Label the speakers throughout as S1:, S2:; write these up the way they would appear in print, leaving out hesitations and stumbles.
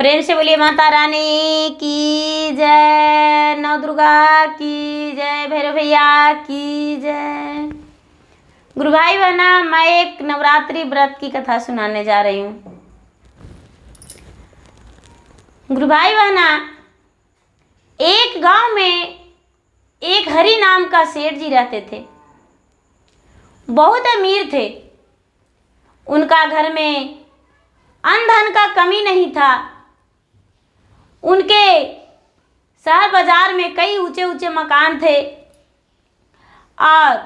S1: प्रेम से बोलिए माता रानी की जय, नौ दुर्गा की जय, भैरव भैया की जय। गुरु भाई बहना, मैं एक नवरात्रि व्रत की कथा सुनाने जा रही हूँ। गुरु भाई बहना, एक गांव में एक हरि नाम का सेठ जी रहते थे। बहुत अमीर थे। उनका घर में अन्न धन का कमी नहीं था। उनके शहर बाजार में कई ऊंचे ऊंचे मकान थे और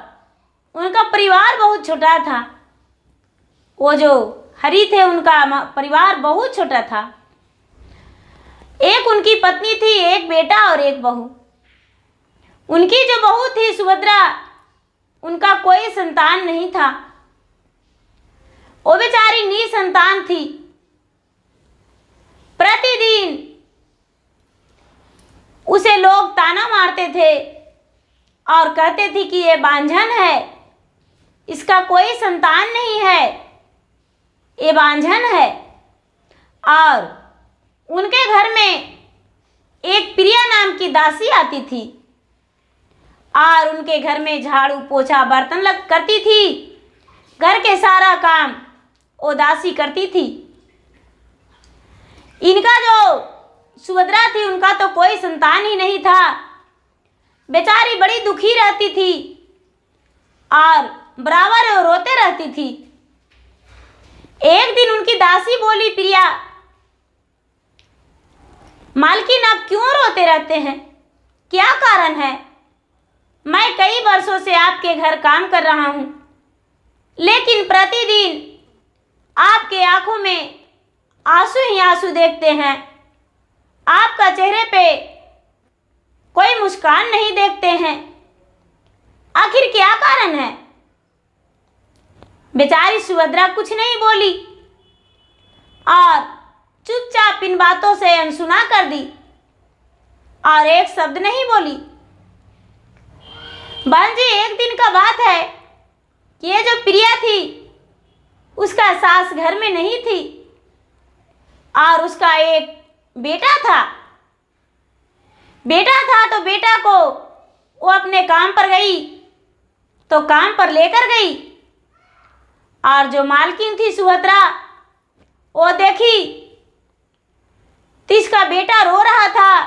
S1: उनका परिवार बहुत छोटा था। वो जो हरि थे, उनका परिवार बहुत छोटा था। एक उनकी पत्नी थी, एक बेटा और एक बहू। उनकी जो बहू थी सुभद्रा, उनका कोई संतान नहीं था। वो बेचारी निसंतान थी। प्रतिदिन उसे लोग ताना मारते थे और कहते थे कि ये बांझन है, इसका कोई संतान नहीं है, ये बांझन है। और उनके घर में एक प्रिया नाम की दासी आती थी और उनके घर में झाड़ू पोछा बर्तन करती थी। घर के सारा काम वो दासी करती थी। इनका जो सुभद्रा थी, उनका तो कोई संतान ही नहीं था। बेचारी बड़ी दुखी रहती थी और बराबर रोते रहती थी। एक दिन उनकी दासी बोली, प्रिया मालकिन आप क्यों रोते रहते हैं, क्या कारण है? मैं कई वर्षों से आपके घर काम कर रहा हूं, लेकिन प्रतिदिन आपके आंखों में आंसू ही आंसू देखते हैं। आपका चेहरे पे कोई मुस्कान नहीं देखते हैं। आखिर क्या कारण है? बेचारी सुभद्रा कुछ नहीं बोली और चुपचाप इन बातों से अनसुना कर दी और एक शब्द नहीं बोली। बहन जी, एक दिन का बात है कि ये जो प्रिया थी, उसका सास घर में नहीं थी और उसका एक बेटा था। तो बेटा को वो अपने काम पर गई तो काम पर लेकर गई और जो मालकिन थी सुभद्रा, वो देखी तो इसका बेटा रो रहा था।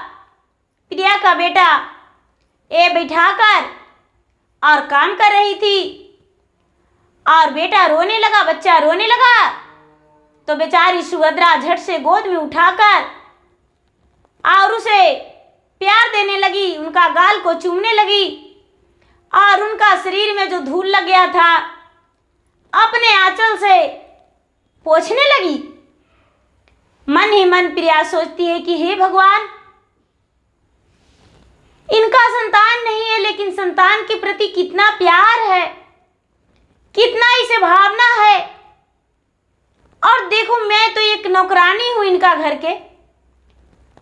S1: प्रिया का बेटा ये बिठाकर और काम कर रही थी और बेटा रोने लगा, बच्चा रोने लगा तो बेचारी सुभद्रा झट से गोद में उठाकर और उसे प्यार देने लगी, उनका गाल को चूमने लगी और उनका शरीर में जो धूल लग गया था अपने आंचल से पोंछने लगी। मन ही मन प्रिया सोचती है कि हे भगवान, इनका संतान नहीं है, लेकिन संतान के प्रति कितना प्यार है, कितना इसे भावना है। और देखो, मैं तो एक नौकरानी हूं इनका घर के,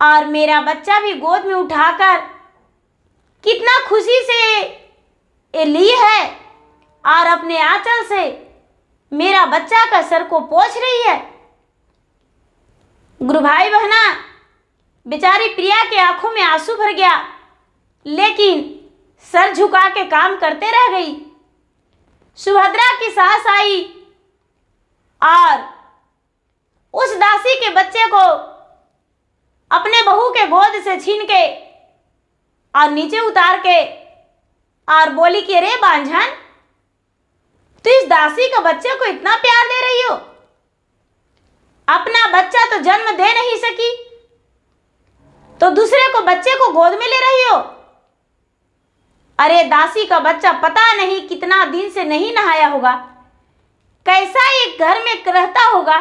S1: और मेरा बच्चा भी गोद में उठाकर कितना खुशी से ये ली है और अपने आंचल से मेरा बच्चा का सर को पोंछ रही है। गुरु भाई बहना, बेचारी प्रिया के आंखों में आंसू भर गया, लेकिन सर झुका के काम करते रह गई। सुभद्रा की सास आई और उस दासी के बच्चे को अपने बहू के गोद से छीन के और नीचे उतार के और बोली कि अरे बांझन, तू इस दासी के बच्चे को इतना प्यार दे रही हो, अपना बच्चा तो जन्म दे नहीं सकी तो दूसरे को बच्चे को गोद में ले रही हो। अरे दासी का बच्चा पता नहीं कितना दिन से नहीं नहाया होगा, कैसा एक घर में रहता होगा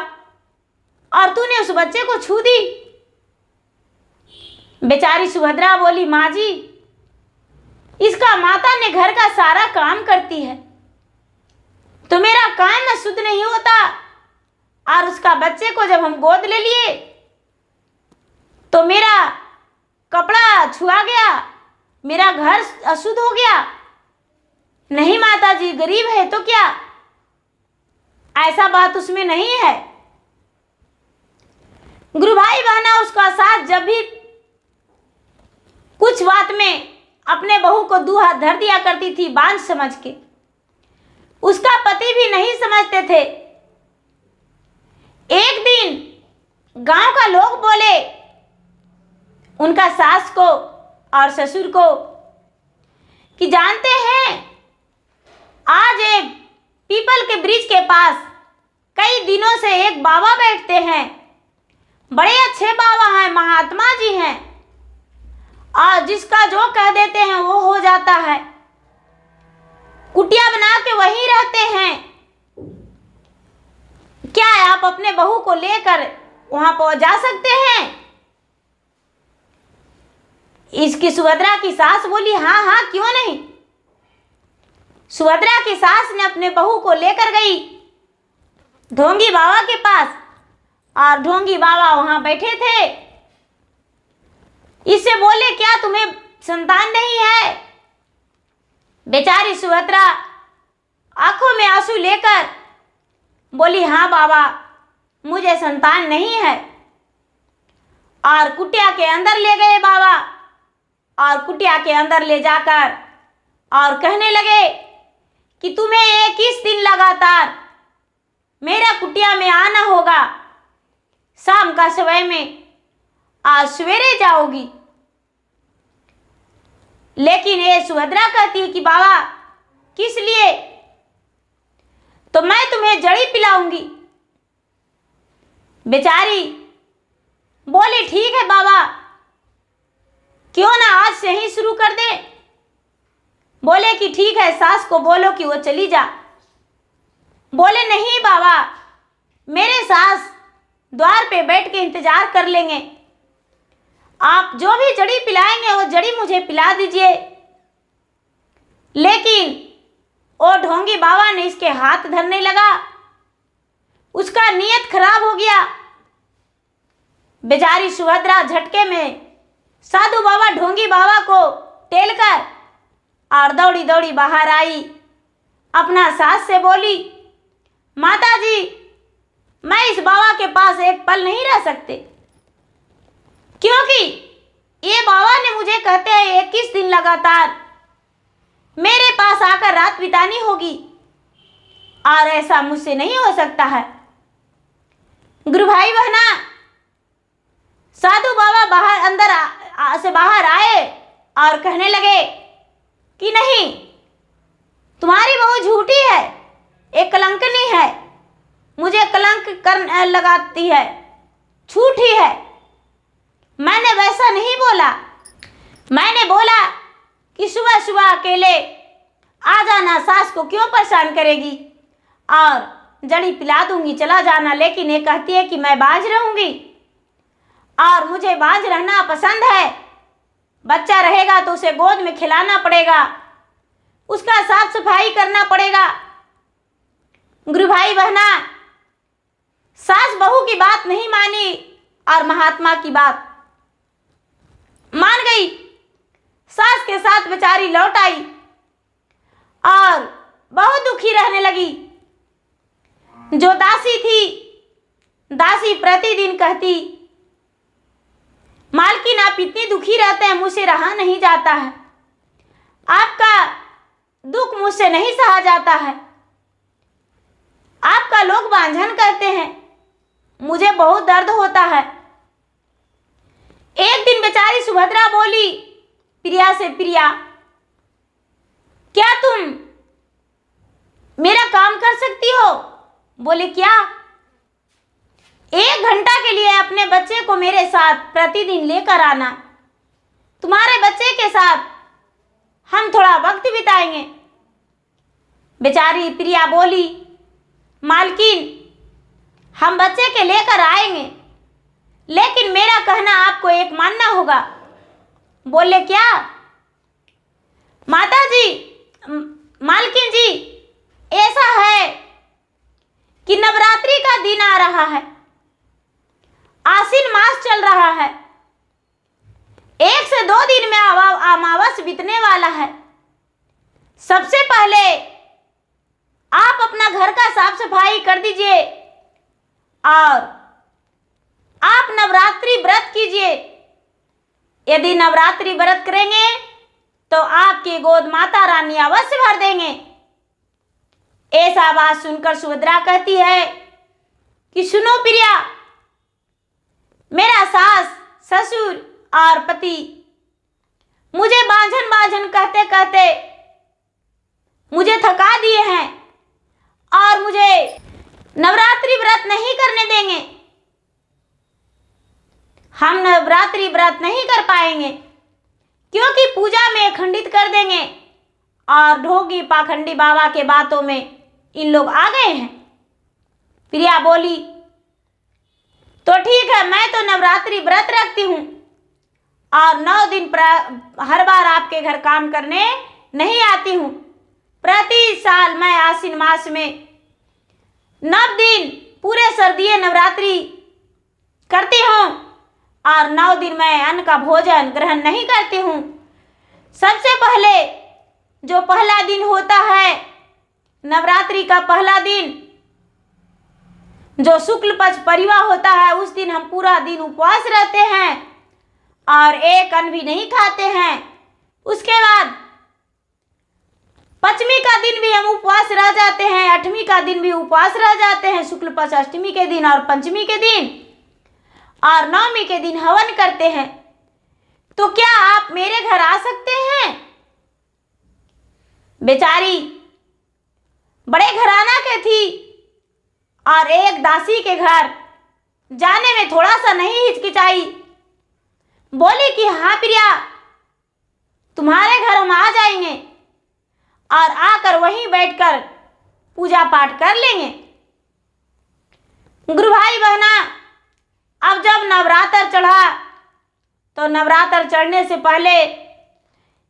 S1: और तूने उस बच्चे को छू दी। बेचारी सुभद्रा बोली, माँ जी, इसका माता ने घर का सारा काम करती है तो मेरा काम शुद्ध नहीं होता, और उसका बच्चे को जब हम गोद ले लिए तो मेरा कपड़ा छुआ गया, मेरा घर अशुद्ध हो गया। नहीं माता जी, गरीब है तो क्या, ऐसा बात उसमें नहीं है। गुरु भाई बहना उसका साथ जब भी कुछ बात में अपने बहू को दो हाथ धर दिया करती थी बांझ समझ के, उसका पति भी नहीं समझते थे। एक दिन गांव का लोग बोले उनका सास को और ससुर को कि जानते हैं, आज एक पीपल के वृक्ष के पास कई दिनों से एक बाबा बैठते हैं, बड़े अच्छे बाबा हैं, महात्मा जी हैं, और जिसका जो कह देते हैं वो हो जाता है। कुटिया बना के वहीं रहते हैं। क्या आप अपने बहू को लेकर वहां पहुंच जा सकते हैं? इसकी सुभद्रा की सास बोली, हाँ हाँ क्यों नहीं। सुभद्रा की सास ने अपने बहू को लेकर गई ढोंगी बाबा के पास, और ढोंगी बाबा वहां बैठे थे। इससे बोले, क्या तुम्हें संतान नहीं है? बेचारी सुभद्रा आंखों में आंसू लेकर बोली, हाँ बाबा, मुझे संतान नहीं है। और कुटिया के अंदर ले गए बाबा, और कुटिया के अंदर ले जाकर और कहने लगे कि तुम्हें 21 दिन लगातार मेरा कुटिया में आना होगा, शाम का समय में, आज सवेरे जाओगी। लेकिन ये सुभद्रा कहती है कि बाबा किस लिए? तो मैं तुम्हें जड़ी पिलाऊंगी। बेचारी बोली, ठीक है बाबा, क्यों ना आज से ही शुरू कर दे। बोले कि ठीक है, सास को बोलो कि वो चली जा। बोले, नहीं बाबा, मेरे सास द्वार पे बैठ के इंतजार कर लेंगे, आप जो भी जड़ी पिलाएंगे वो जड़ी मुझे पिला दीजिए। लेकिन वो ढोंगी बाबा ने इसके हाथ धरने लगा, उसका नियत खराब हो गया। बेचारी सुभद्रा झटके में साधु बाबा ढोंगी बाबा को टेलकर और दौड़ी दौड़ी बाहर आई। अपना सास से बोली, माता जी, मैं इस बाबा के पास एक पल नहीं रह सकते, क्योंकि ये बाबा ने मुझे कहते हैं 21 दिन लगातार मेरे पास आकर रात बितानी होगी, और ऐसा मुझसे नहीं हो सकता है। गुरु भाई बहना, साधु बाबा बाहर अंदर से बाहर आए और कहने लगे कि नहीं, तुम्हारी बहू झूठी है, एक कलंकनी है, मुझे कलंक कर लगाती है, झूठी है। मैंने वैसा नहीं बोला, मैंने बोला कि सुबह सुबह अकेले आ जाना, सास को क्यों परेशान करेगी, और जड़ी पिला दूंगी, चला जाना। लेकिन ये कहती है कि मैं बांझ रहूंगी, और मुझे बांझ रहना पसंद है। बच्चा रहेगा तो उसे गोद में खिलाना पड़ेगा, उसका साफ सफाई करना पड़ेगा। गुरु भाई बहना, सास बहू की बात नहीं मानी और महात्मा की बात मान गई। सास के साथ बेचारी लौट आई और बहुत दुखी रहने लगी। जो दासी थी, दासी प्रतिदिन कहती, मालकिन आप इतनी दुखी रहते हैं, मुझसे रहा नहीं जाता है, आपका दुख मुझसे नहीं सहा जाता है, आपका लोग बांझन कहते हैं, मुझे बहुत दर्द होता है। एक दिन बेचारी सुभद्रा बोली प्रिया से, प्रिया, क्या तुम मेरा काम कर सकती हो? बोले, क्या? 1 घंटा के लिए अपने बच्चे को मेरे साथ प्रतिदिन लेकर आना, तुम्हारे बच्चे के साथ हम थोड़ा वक्त बिताएंगे। बेचारी प्रिया बोली, मालकिन, हम बच्चे के लेकर आएंगे, लेकिन मेरा कहना आपको एक मानना होगा। बोले, क्या? माता जी, मालकिन जी, ऐसा है कि नवरात्रि का दिन आ रहा है, आश्विन मास चल रहा है, 1 से 2 दिन में अमावस बीतने वाला है। सबसे पहले आप अपना घर का साफ सफाई कर दीजिए, और आप अब नवरात्रि व्रत कीजिए। यदि नवरात्रि व्रत करेंगे तो आपकी गोद माता रानी अवश्य भर देंगे। ऐसा बात सुनकर सुभद्रा कहती है कि सुनो प्रिया, मेरा सास ससुर और पति मुझे बांझन बांझन कहते कहते मुझे थका दिए हैं और मुझे नवरात्रि व्रत नहीं करने देंगे। हम नवरात्रि व्रत नहीं कर पाएंगे क्योंकि पूजा में खंडित कर देंगे और ढोंगी पाखंडी बाबा के बातों में इन लोग आ गए हैं। प्रिया बोली, तो ठीक है, मैं तो नवरात्रि व्रत रखती हूँ और 9 दिन हर बार आपके घर काम करने नहीं आती हूँ। प्रति साल मैं आश्विन मास में 9 दिन पूरे सर्दियों नवरात्रि करती हूँ और 9 दिन मैं अन्न का भोजन ग्रहण नहीं करती हूँ। सबसे पहले जो पहला दिन होता है नवरात्रि का पहला दिन, जो शुक्ल पक्ष परिवा होता है, उस दिन हम पूरा दिन उपवास रहते हैं और एक अन्न भी नहीं खाते हैं। उसके बाद पंचमी का दिन भी हम उपवास रह जाते हैं, 8वीं का दिन भी उपवास रह जाते हैं, शुक्ल पक्ष अष्टमी के दिन और पंचमी के दिन, और 9वीं के दिन हवन करते हैं। तो क्या आप मेरे घर आ सकते हैं? बेचारी बड़े घराना के थी और एक दासी के घर जाने में थोड़ा सा नहीं हिचकिचाई। बोली कि हाँ प्रिया, तुम्हारे घर हम आ जाएंगे और आकर वहीं बैठकर पूजा पाठ कर लेंगे। गुरु भाई बहना, अब जब नवरात्र चढ़ा तो नवरात्र चढ़ने से पहले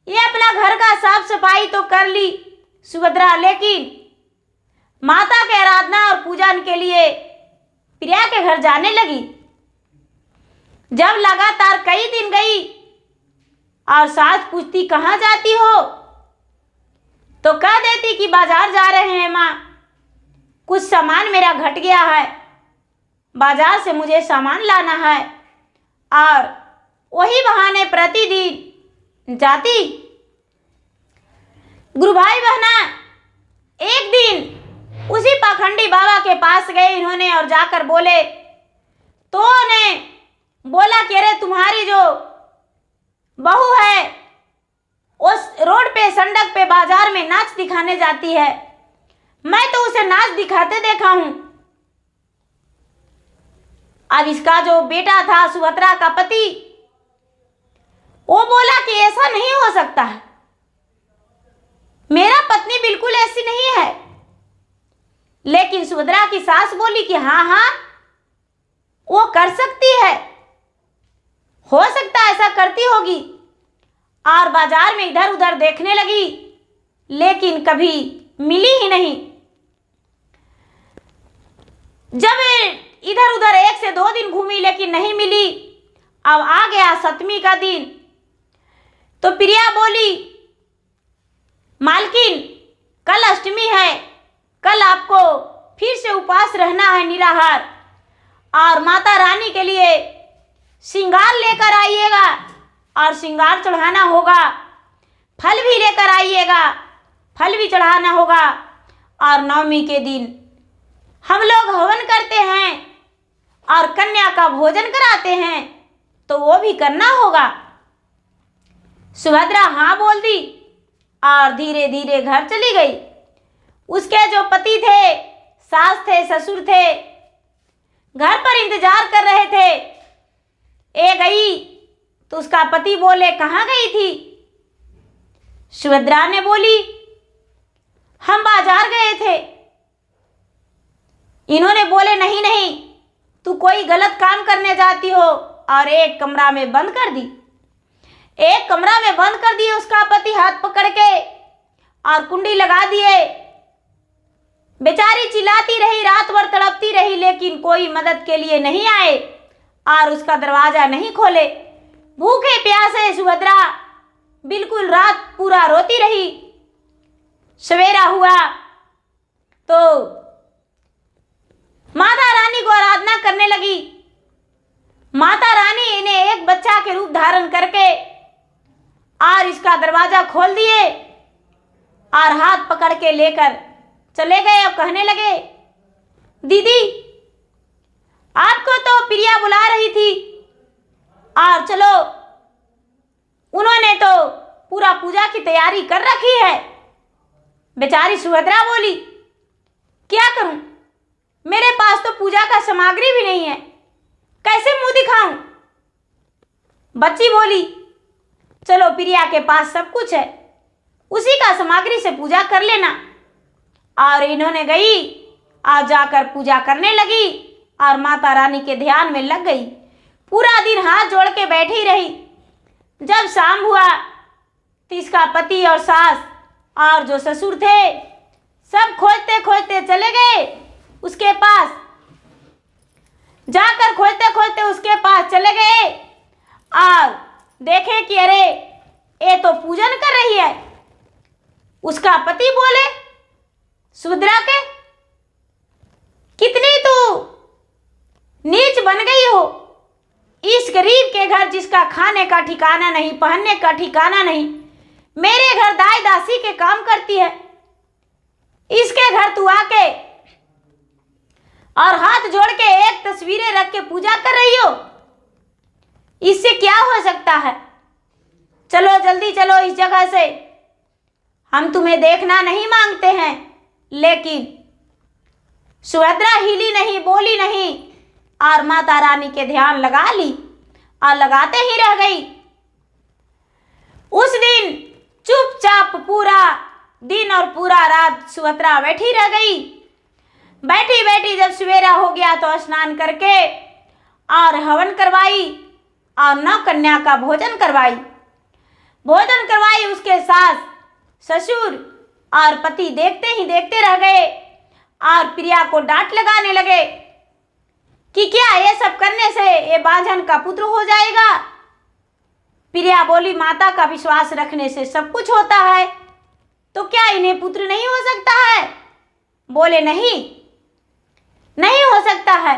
S1: ये अपना घर का साफ सफाई तो कर ली सुभद्रा, लेकिन माता के आराधना और पूजन के लिए प्रिया के घर जाने लगी। जब लगातार कई दिन गई और सास पूछती कहाँ जाती हो, तो कह देती कि बाजार जा रहे हैं माँ, कुछ सामान मेरा घट गया है, बाजार से मुझे सामान लाना है। और वही बहाने प्रतिदिन जाती। गुरु भाई बहना, एक दिन उसी पाखंडी बाबा के पास गए इन्होंने और जाकर बोले, तो ने बोला कि अरे तुम्हारी जो बहू है उस रोड पे सड़क पे बाजार में नाच दिखाने जाती है, मैं तो उसे नाच दिखाते देखा हूं। अब इसका जो बेटा था सुभद्रा का पति, वो बोला कि ऐसा नहीं हो सकता है, मेरा पत्नी बिल्कुल ऐसी नहीं है। लेकिन सुभद्रा की सास बोली कि हाँ हाँ वो कर सकती है, हो सकता है ऐसा करती होगी। और बाजार में इधर उधर देखने लगी, लेकिन कभी मिली ही नहीं। जब इधर उधर 1 से 2 दिन घूमी लेकिन नहीं मिली, अब आ गया 7वीं का दिन, तो प्रिया बोली, मालकिन कल अष्टमी है, कल आपको फिर से उपवास रहना है निराहार, और माता रानी के लिए श्रृंगार लेकर आइएगा और श्रृंगार चढ़ाना होगा, फल भी लेकर आइएगा, फल भी चढ़ाना होगा। और 9वीं के दिन हम लोग हवन करते हैं और कन्या का भोजन कराते हैं, तो वो भी करना होगा। सुभद्रा हाँ बोल दी और धीरे धीरे घर चली गई। उसके जो पति थे, सास थे, ससुर थे, घर पर इंतजार कर रहे थे। ए गई तो उसका पति बोले कहाँ गई थी? सुभद्रा ने बोली हम बाजार गए थे। इन्होंने बोले नहीं नहीं, तू कोई गलत काम करने जाती हो, और एक कमरा में बंद कर दी। एक कमरा में बंद कर दिए उसका पति हाथ पकड़ के और कुंडी लगा दिए। बेचारी चिल्लाती रही, रात भर तड़पती रही, लेकिन कोई मदद के लिए नहीं आए और उसका दरवाजा नहीं खोले। भूखे प्यासे सुभद्रा बिल्कुल रात पूरा रोती रही। सवेरा हुआ तो माता रानी को आराधना करने लगी। के रूप धारण करके और इसका दरवाजा खोल दिए और हाथ पकड़ के लेकर चले गए और कहने लगे, दीदी आपको तो प्रिया बुला रही थी और चलो, उन्होंने तो पूरा पूजा की तैयारी कर रखी है। बेचारी सुभद्रा बोली, क्या करूं, मेरे पास तो पूजा का सामग्री भी नहीं है, कैसे मुंह दिखाऊं। बच्ची बोली, चलो प्रिया के पास सब कुछ है, उसी का सामग्री से पूजा कर लेना। और इन्होंने गई और जाकर पूजा करने लगी और माता रानी के ध्यान में लग गई। पूरा दिन हाथ जोड़ के बैठी रही। जब शाम हुआ तो इसका पति और सास और जो ससुर थे सब खोजते खोजते चले गए उसके पास। जाकर खोजते खोजते उसके पास चले गए और देखे कि अरे ये तो पूजन कर रही है। उसका पति बोले, सुभद्रा के कितनी तू नीच बन गई हो, इस गरीब के घर जिसका खाने का ठिकाना नहीं, पहनने का ठिकाना नहीं, मेरे घर दाई दासी के काम करती है, इसके घर तू आके और हाथ जोड़ के एक तस्वीरें रख के पूजा कर रही हो, इससे क्या हो सकता है। चलो जल्दी चलो इस जगह से, हम तुम्हें देखना नहीं मांगते हैं। लेकिन सुभद्रा हिली नहीं, बोली नहीं और माता रानी के ध्यान लगा ली और लगाते ही रह गई। उस दिन चुपचाप पूरा दिन और पूरा रात सुभद्रा बैठी रह गई। बैठी बैठी जब सवेरा हो गया तो स्नान करके और हवन करवाई और नौ कन्या का भोजन करवाई। भोजन करवाई, उसके सास ससुर और पति देखते ही देखते रह गए और प्रिया को डांट लगाने लगे कि क्या ये सब करने से ये बांझन का पुत्र हो जाएगा। प्रिया बोली, माता का विश्वास रखने से सब कुछ होता है, तो क्या इन्हें पुत्र नहीं हो सकता है। बोले नहीं, नहीं हो सकता है।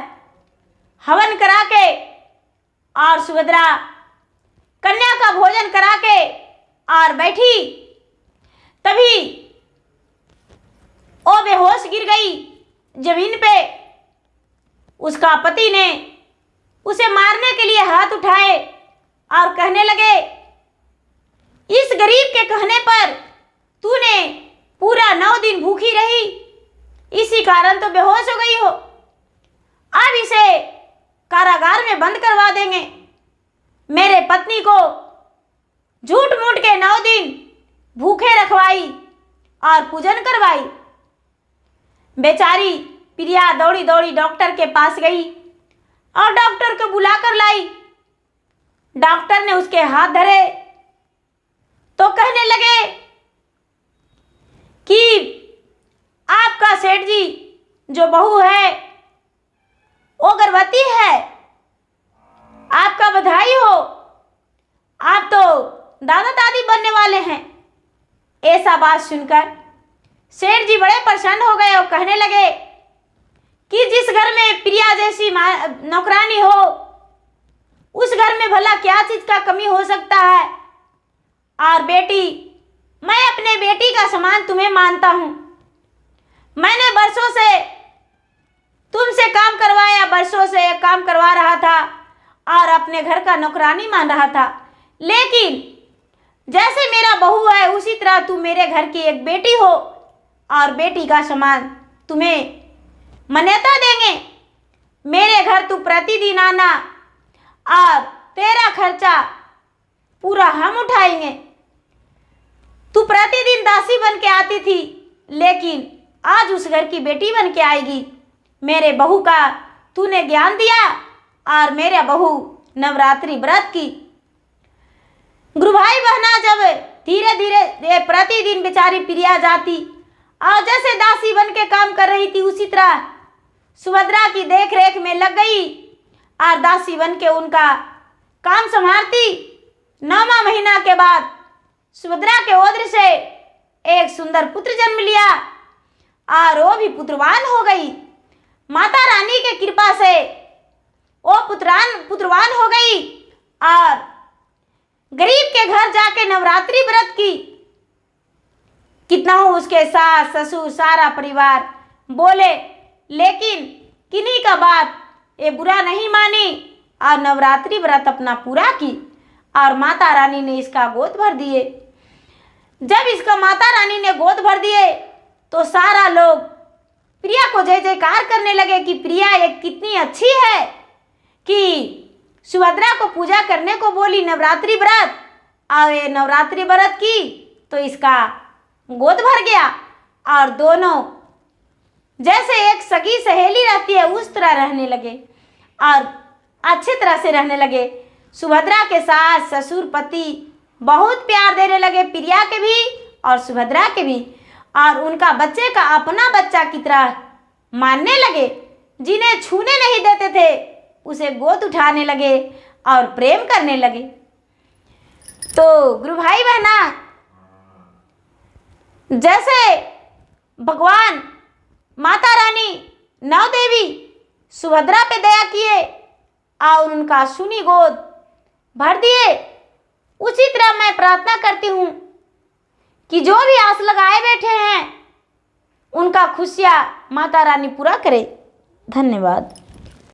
S1: हवन करा के और सुभद्रा कन्या का भोजन करा के और बैठी, तभी वो बेहोश गिर गई जमीन पे। उसका पति ने उसे मारने के लिए हाथ उठाए और कहने लगे, इस गरीब के कहने पर तूने पूरा 9 दिन भूखी रही, इसी कारण तो बेहोश हो गई हो। अब इसे कारागार में बंद करवा देंगे। मेरे पत्नी को झूठ मूठ के 9 दिन भूखे रखवाई और पूजन करवाई। बेचारी प्रिया दौड़ी दौड़ी डॉक्टर के पास गई और डॉक्टर को बुलाकर लाई। डॉक्टर ने उसके हाथ धरे तो कहने लगे कि आपका सेठ जी जो बहू है वो गर्भवती है, आपका बधाई हो, आप तो दादा दादी बनने वाले हैं। ऐसा बात सुनकर सेठ जी बड़े प्रसन्न हो गए और कहने लगे कि जिस घर में प्रिया जैसी नौकरानी हो उस घर में भला क्या चीज का कमी हो सकता है। और बेटी, मैं अपने बेटी का समान तुम्हें मानता हूं। मैंने बरसों से तुमसे काम करवाया, बरसों से काम करवा रहा था और अपने घर का नौकरानी मान रहा था, लेकिन जैसे मेरा बहू है उसी तरह तू मेरे घर की एक बेटी हो और बेटी का समान तुम्हें मान्यता देंगे। मेरे घर तू प्रतिदिन आना और तेरा खर्चा पूरा हम उठाएंगे। तू प्रतिदिन दासी बन के आती थी, लेकिन आज उस घर की बेटी बन के आएगी। मेरे बहू का तूने ज्ञान दिया और मेरे बहू नवरात्रि व्रत की। गुरु भाई बहना जब धीरे धीरे प्रतिदिन बेचारी प्रिया जाती और जैसे दासी बन के काम कर रही थी उसी तरह सुभद्रा की देख रेख में लग गई और दासी बन के उनका काम संभालती। 9वां महीना के बाद सुभद्रा के उदर से एक सुंदर पुत्र जन्म लिया और वो भी पुत्रवान हो गई। माता रानी के कृपा से वो पुत्रवान हो गई और गरीब के घर जाके नवरात्रि व्रत की। कितना हो उसके सास ससुर सारा परिवार बोले, लेकिन किन्हीं का बात ये बुरा नहीं मानी और नवरात्रि व्रत अपना पूरा की और माता रानी ने इसका गोद भर दिए। जब इसका माता रानी ने गोद भर दिए तो सारा लोग प्रिया को जय जयकार करने लगे कि प्रिया एक कितनी अच्छी है कि सुभद्रा को पूजा करने को बोली नवरात्रि व्रत, और ये नवरात्रि व्रत की तो इसका गोद भर गया। और दोनों जैसे एक सगी सहेली रहती है उस तरह रहने लगे और अच्छी तरह से रहने लगे। सुभद्रा के सास ससुर पति बहुत प्यार देने लगे प्रिया के भी और सुभद्रा के भी, और उनका बच्चे का अपना बच्चा की तरह मानने लगे। जिन्हें छूने नहीं देते थे उसे गोद उठाने लगे और प्रेम करने लगे। तो गुरु भाई बहना, जैसे भगवान माता रानी नौ देवी सुभद्रा पे दया किए और उनका सुनी गोद भर दिए, उसी तरह मैं प्रार्थना करती हूँ कि जो भी आस लगाए बैठे हैं उनका खुशियाँ माता रानी पूरा करे। धन्यवाद।